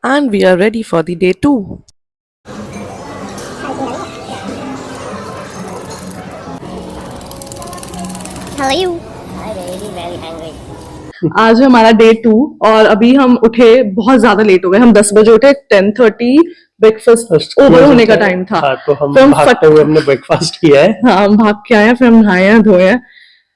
and we are ready for the day 2. How are you? I'm very hungry. आज है हमारा day 2 और अभी हम उठे बहुत ज्यादा लेट हो गए। हम 10 बजे उठे, 10:30 ब्रेकफास्ट ओवर होने का टाइम था। हाँ, तो हम फिर भागते हुए हमने ब्रेकफास्ट किया है। हाँ, हम भाग के आए हैं, फिर हम नहाए हैं, धोए हैं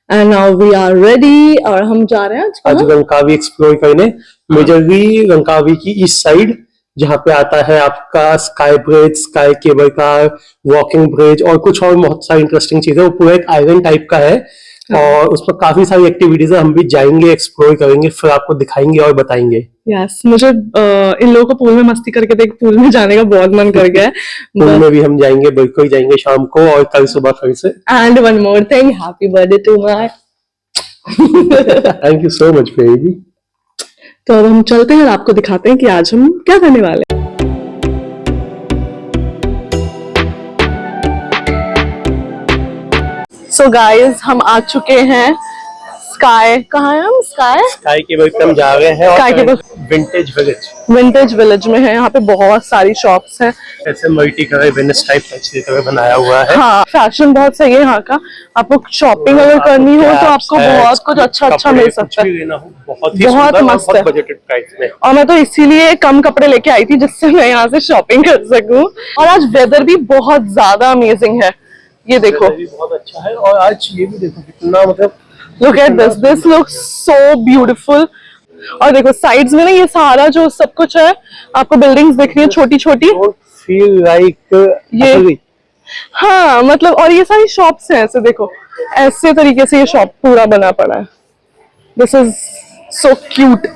and now we are ready. और हम जा रहे हैं आज रंकावी एक्सप्लोर करने, मेजरली रंकावी की ईस्ट साइड, जहाँ पे आता है आपका sky bridge, sky cable car, walking bridge और कुछ और बहुत सारी इंटरेस्टिंग चीजें। वो पूरा एक आइलैंड टाइप का है और उसमें काफी सारी एक्टिविटीज है। हम भी जाएंगे, एक्सप्लोर करेंगे, फिर आपको दिखाएंगे और बताएंगे। यस, मुझे इन लोगों को पूल में मस्ती करके देख पूल में जाने का बहुत मन कर गया है। पूल में भी हम जाएंगे, बिल्कुल जाएंगे शाम को और कल सुबह फिर से। And one more thing, happy birthday to my. Thank you so much baby. तो अब हम चलते हैं और आपको दिखाते हैं कि आज हम क्या करने वाले हैं। सो गाइस, हम आ चुके हैं स्काई, कहाँ है हम? स्काई केबल पे हम जा रहे हैं स्काई और केबल विंटेज विलेज में है। यहाँ पे बहुत सारी शॉप्स हैं, ऐसे मल्टी कलर वेनिस टाइप की तरह बनाया हुआ है। हाँ, फैशन बहुत सही है यहाँ का। आपको शॉपिंग अगर करनी हो तो आपको बहुत कुछ अच्छा मिल सकता है। बहुत मस्त है बजटेड प्राइस में। और मैं तो इसीलिए कम कपड़े लेके आई थी जिससे मैं यहाँ से शॉपिंग कर सकूं। और आज वेदर भी बहुत ज्यादा अमेजिंग है, ये देखो। भी बहुत अच्छा है और आज ये भी देखो कितना, मतलब look at this looks so beautiful. और देखो साइड्स में ना ये सारा जो सब कुछ है, आपको बिल्डिंग्स दिख रही है छोटी छोटी। फील लाइक ये, हाँ मतलब, और ये सारी शॉप्स हैं ऐसे, देखो ऐसे तरीके से ये शॉप पूरा बना पड़ा है। This is so cute.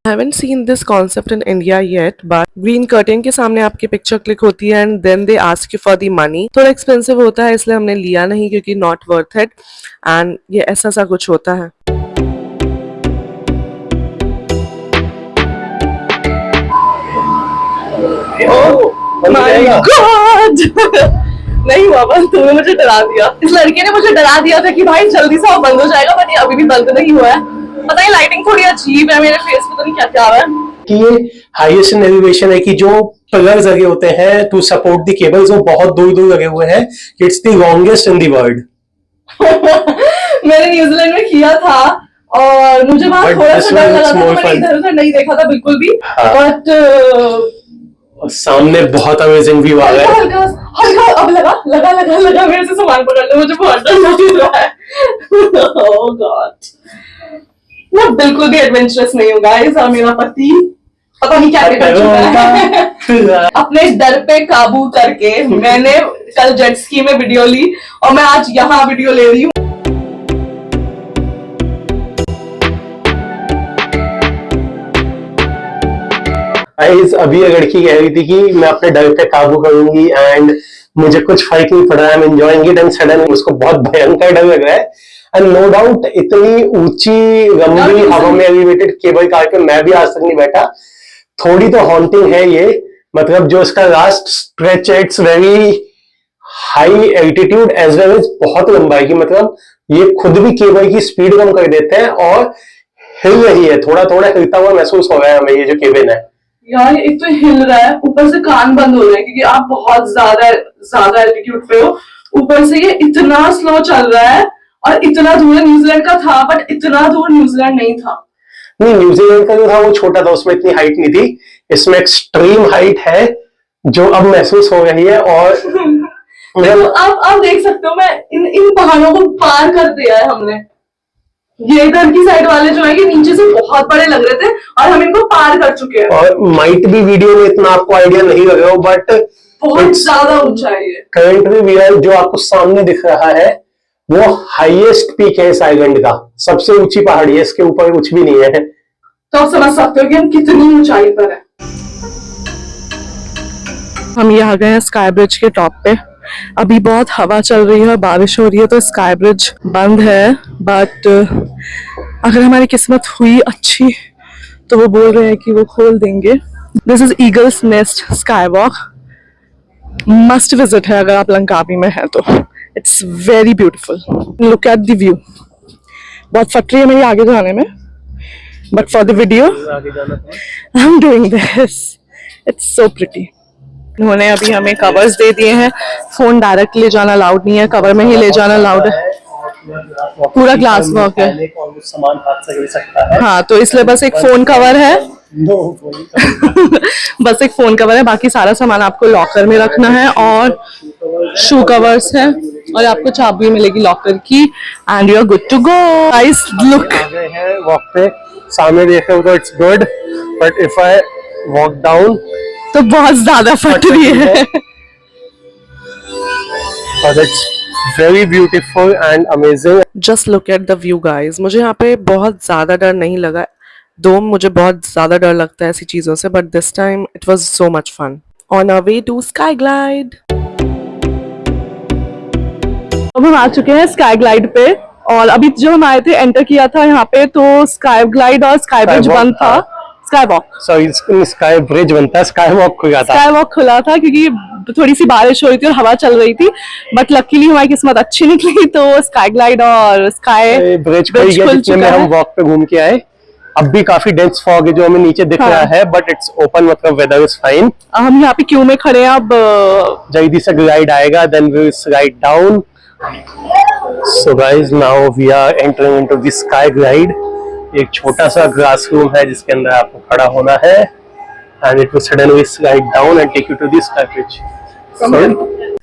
I haven't seen this concept in India yet, but green curtain के सामने आपकी पिक्चर क्लिक होती है and then they ask you for the money. थोड़ा एक्सपेंसिव होता है इसलिए हमने लिया नहीं क्योंकि not worth it, and ये ऐसा सा कुछ होता है। Oh my God! नहीं हुआ बंद, तुमने मुझे डरा दिया। इस लड़के ने मुझे डरा दिया था कि भाई जल्दी से वो बंद हो जाएगा, बट ये अभी भी बंद नहीं हुआ है। पता नहीं, लाइटिंग थोड़ी अजीब है मेरे फेस पे, तो नहीं क्या क्या है कि ये हाईएस्ट इन एलिवेशन है कि जो पिलर्स लगे होते हैं टू सपोर्ट द केबल्स वो बहुत दूर दूर लगे हुए हैं। It's the longest in the world. मैंने न्यूजीलैंड में किया था और मुझे वहां थोड़ा सा डर लगा था, मैंने इधर उधर नहीं देखा था बिल्कुल भी। बट सामने बहुत अमेजिंग व्यू आ रहा है। हल्का हल्का अब लगा मेरे से सामान पकड़ लो, मुझे बहुत डर लग रहा है। ओह गॉड, मैं बिल्कुल भी एडवेंचरस नहीं हूँ गाइस। और मेरा पति पता नहीं क्या कर चुका है। अपने डर पे काबू करके मैंने कल जेट स्की में वीडियो ली और मैं आज यहाँ वीडियो ले रही हूँ। अभी ये लड़की कह रही थी कि मैं अपने डर पे काबू करूंगी एंड मुझे कुछ फर्क नहीं पड़ रहा है, मैं एंजॉयिंग इट, एंड सडन उसको बहुत भयंकर डर लग रहा है। एंड नो डाउट इतनी ऊंची लंबी हवा में एलिवेटेड केबल कार पे मैं भी आज तक नहीं बैठा। थोड़ी तो हॉन्टिंग है ये, मतलब जो इसका लास्ट स्ट्रेच है it's very high altitude as well as बहुत लंबाई की, मतलब ये खुद भी केबल की स्पीड कम कर देते हैं और हिल रही है, थोड़ा थोड़ा हिलता हुआ महसूस हो रहा है हमें ये जो केबल है। यार एक तो हिल रहा है, ऊपर से कान बंद हो रहे हैं क्योंकि आप बहुत ज्यादा एल्टीट्यूड पे हो। ऊपर से ये इतना स्लो चल रहा है और इतना दूर न्यूजीलैंड का था, बट इतना दूर न्यूजीलैंड नहीं था। नहीं, न्यूजीलैंड का जो था वो छोटा था, उसमें इतनी हाइट नहीं थी। इसमें एक्सट्रीम हाइट है जो अब महसूस हो रही है। और तो आप देख सकते हो, मैं इन पहाड़ों को पार कर दिया है हमने। ये इधर की साइड वाले जो है ये नीचे से बहुत बड़े लग रहे थे और हम इनको पार कर चुके हैं। और माइट भी वीडियो में इतना आपको आइडिया नहीं लग रहा हो, बट बहुत ज्यादा ऊंचा है ये। करंटली वी आर, जो आपको सामने दिख रहा है वो हाईएस्ट पीक है इस आइलैंड का, सबसे ऊंची पहाड़ी है, इसके ऊपर कुछ भी नहीं है। तो आप समझ सकते हो कि हम कितनी ऊंचाई पर हैं। हम ये आ गए हैं स्काई ब्रिज के टॉप पे। अभी बहुत हवा चल रही है और बारिश हो रही है तो स्काई ब्रिज बंद है, बट अगर हमारी किस्मत हुई अच्छी तो वो बोल रहे हैं कि वो खोल देंगे। This is eagles nest sky walk, must visit है अगर आप लंकावी में हैं तो। It's very beautiful, look at the view. बहुत फट रही है मेरी आगे जाने में, but for the video आगे जाना था। I'm doing this. It's so pretty. उन्होंने अभी हमें कवर्स दे दिए हैं, फोन डायरेक्ट ले जाना अलाउड नहीं है, कवर में ही ले जाना अलाउड है। पूरा ग्लास वर्क है। सामान हाथ से गिर सकता है। हाँ, तो इसलिए बस एक फोन कवर है। बस एक फोन कवर है, बाकी सारा सामान आपको लॉकर में रखना है और शू कवर्स है और आपको चाबी मिलेगी लॉकर की and you are good to go. Guys look, आ गए हैं वॉक पे, सामने देखे तो it's good, but if I walk down तो बहुत ज्यादा फट रही है। और it's very beautiful and amazing. Just look at the view guys. मुझे यहाँ पे बहुत ज्यादा डर नहीं लगा, दो मुझे बहुत ज्यादा डर लगता है ऐसी चीजों से, but this time it was so much fun. On a way to sky glide. अब हम आ चुके हैं स्काई ग्लाइड पे और अभी जब हम आए थे एंटर किया था यहाँ पे तो स्काई ग्लाइड और स्काई ब्रिज Skywalk बंद था। Sky walk, sorry sky bridge बनता है, स्काई वॉक खुला था। स्काई वॉक खुला था क्योंकि थोड़ी सी बारिश हो रही थी और हवा चल रही थी, बट लकीली हमारी किस्मत अच्छी निकली तो स्काई ग्लाइड और स्काई ब्रिज खुल गया जिसमें में हम वॉक पे घूम के आए। अब भी काफी डेंस फॉग है जो हमें नीचे दिख रहा है, बट इट्स ओपन, मतलब वेदर इज फाइन। हम यहाँ पे क्यू में खड़े हैं। अब जल्दी से ग्लाइड आएगा, then we will slide down. So guys now we are entering into the sky glide. एक छोटा सा ग्लास रूम है जिसके अंदर आपको खड़ा होना है and it will suddenly slide down and take you to the sky bridge.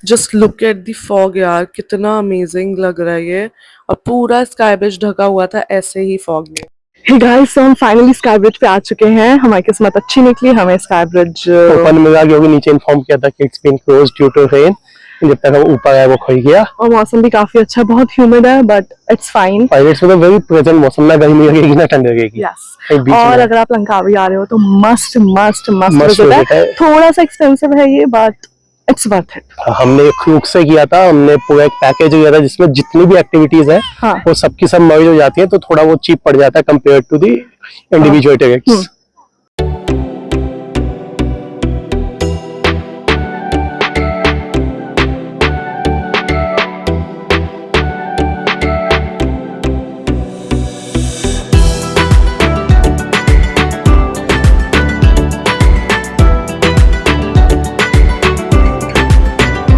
Just look at the fog यार, कितना अमेजिंग लग रहा है ये। और पूरा स्काई ब्रिज ढका हुआ था ऐसे ही फॉग में। हे गाइस, तो हम फाइनली स्काई ब्रिज पे आ चुके हैं। हमारी किस्मत अच्छी निकली, हमें स्काई ब्रिज ओपन मिला, क्योंकि नीचे इन्फॉर्म किया था कि it's been closed due to rain. जब तक हम ऊपर आए वो खुल गया और मौसम भी काफी अच्छा, बहुत ह्यूमिड है बट इट्स फाइन। पायलट्स में तो वेरी प्रेजेंट मौसम, ना गर्मी लगेगी ना ठंड लगेगी। यस, एक बीच और में। अगर आप लंकावी आ रहे हो तो must must must Must visit visit है। है। थोड़ा सा एक्सपेंसिव है ये बट इट्स वर्थ इट। हमने क्रूक से किया था, हमने पूरा एक पैकेज लिया था जिसमें जितनी भी एक्टिविटीज है हाँ। वो सबकी सब मर्ज हो जाती है, तो थोड़ा वो चीप पड़ जाता है compare to the individual tickets.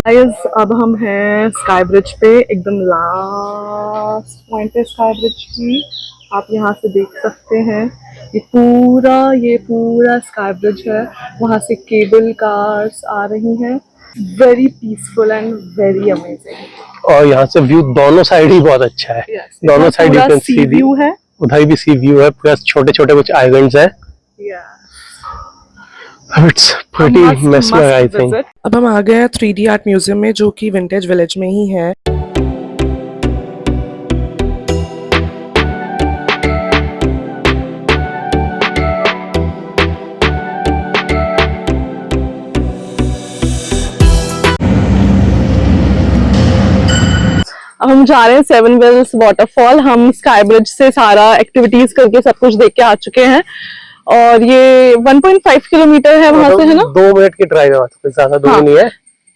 Guys, अब हम हैं स्काई ब्रिज पे, एकदम लास्ट पॉइंट है स्काई ब्रिज की। आप यहाँ से देख सकते हैं ये पूरा स्काई ब्रिज है। वहाँ से केबल कार्स आ रही हैं। Very peaceful and very amazing. और यहाँ से व्यू दोनों साइड ही बहुत अच्छा है। दोनों side you can see view है, उधर भी सी व्यू है, प्लस छोटे छोटे कुछ आइलैंड्स है। It's pretty mesmerising, I think. अब हम आ गए हैं 3D आर्ट म्यूजियम में, जो कि विंटेज विलेज में ही है। अब हम जा रहे हैं सेवन वेल्स वाटरफॉल। हम स्काई ब्रिज से सारा एक्टिविटीज करके सब कुछ देख के आ चुके हैं और ये 1.5 किलोमीटर है वहां से, है ना? 2 मिनट की ड्राइव है, कोई ज्यादा दूर हाँ। नहीं है।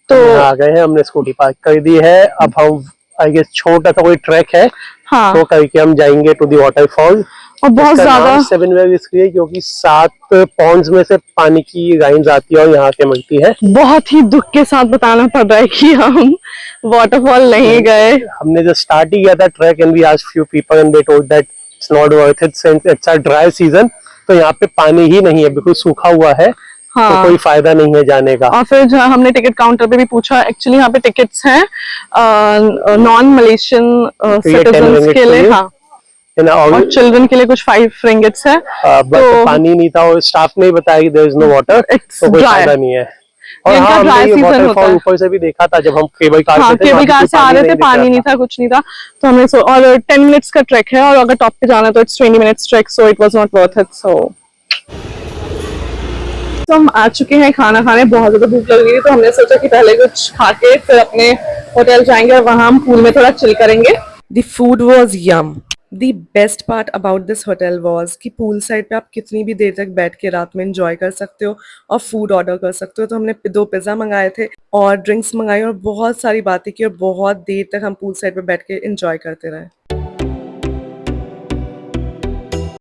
तो हम आ गए हैं, हमने स्कूटी पार्क कर दी है। अब हम आई गेस छोटा सा कोई ट्रैक है, हाँ, तो करके हम जाएंगे टू दी वाटरफॉल। और बहुत ज्यादा 7 वेल इसलिए क्योंकि 7 पॉन्ड्स में से पानी की लाइंस आती है और यहाँ पे मिलती है। बहुत ही दुख के साथ बताना पड़ रहा है कि हम वाटरफॉल नहीं गए। हमने जब स्टार्ट ही किया था track and we asked few people and they told that it's not worth it since it's a dry season. तो यहाँ पे पानी ही नहीं है, बिल्कुल सूखा हुआ है। हाँ। तो कोई फायदा नहीं है जाने का। और फिर जो हमने टिकट काउंटर पे भी पूछा, एक्चुअली यहाँ पे टिकट्स हैं नॉन मलेशियन सिटीजन्स के लिए, हाँ, और चिल्ड्रन के लिए कुछ 5 रिंगिट्स है। बट पानी नहीं था और स्टाफ ने ही बताया कि देयर इज नो वाटर, तो कोई फायदा नहीं है। और इनका हाँ, ड्राई हमने ये सीजन होता वाटरफॉल है। ऊपर से भी देखा था जब हम केबल कार हाँ, से थे, केबल कार से आ रहे थे, दिख पानी रहा नहीं था, कुछ नहीं था, तो हमने और 10 मिनट्स का ट्रैक है और अगर टॉप पे जाना है तो it's 20 minutes track, so it was not worth it. तो हम आ चुके हैं खाना खाने, बहुत ज्यादा भूख लग रही है तो हमने सोचा कि पहले कुछ खा के फिर अपने होटल जाएंगे और वहां हम पूल में थोड़ा चिल करेंगे। The food was yum. The best part about this hotel was कि पूल साइड पे आप कितनी भी देर तक बैठ के रात में एंजॉय कर सकते हो और फूड ऑर्डर कर सकते हो। तो हमने 2 पिज़्ज़ा मंगाए थे और ड्रिंक्स मंगाई और बहुत सारी बातें की और बहुत देर तक हम पूल साइड पे बैठ के एंजॉय करते रहे।